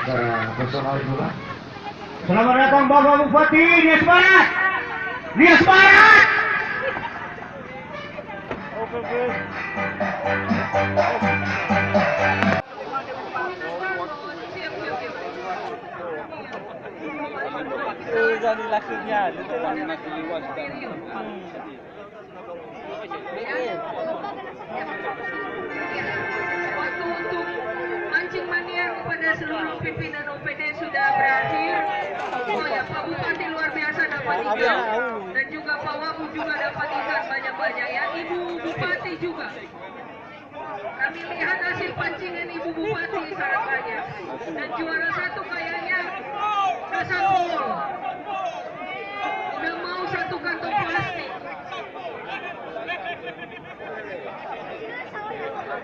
secara personal juga. Selamat datang Bapak Bupati Nias Barat. Nias Barat. Jadi lakinya, itu laki luas. Waktu untuk mancing mania kepada seluruh pimpinan OPD sudah berakhir. Oh ya, Pak Bupati luar biasa dapat ikan dan juga Pak Wagub juga dapat ikan banyak-banyak ya. Ibu Bupati juga. Kami lihat hasil pancingan Ibu Bupati sangat banyak. Dan juara satu kayaknya Kasangul. Udah mau satu kantong plastik.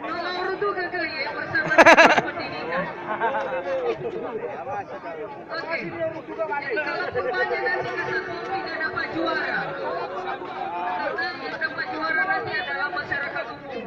Nolong itu gagal ya bersama dengan pendidikan. Oke, jadi kalau kurbannya nanti Kasangul tidak dapat juara. Karena yang dapat juara nanti adalah masyarakat umum.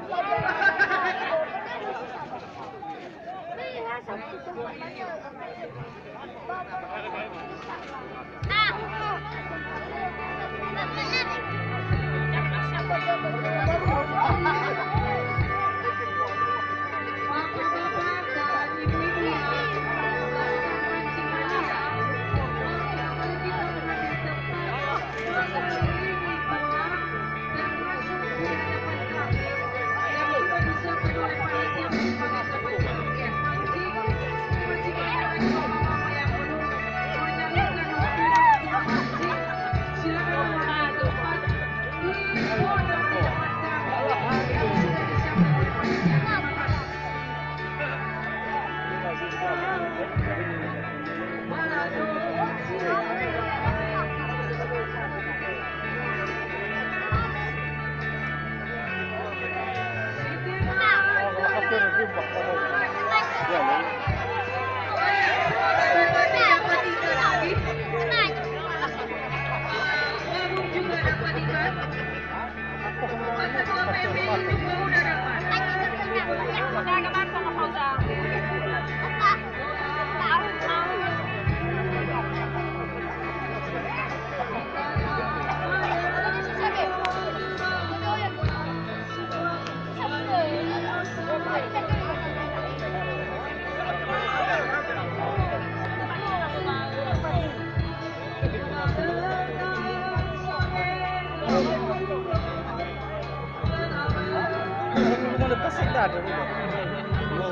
Bapak-bapak dan ibu-ibu yang melakukan mancing mania, mari kita mengambil tempat matahari di bawah dan masuk ke hadapan kami yang sudah disiapkan oleh panitia sebagai semacam mancing ada bapak-bapak yang belum menyalurkan waktu untuk mancing, silakan mengambil tempat di bawah dan di depan kami yang sudah disiapkan oleh panitia. Terima kasih. Juga dapat ikan. Ketua PMI juga udah dapat. Mau lepas dah. Mau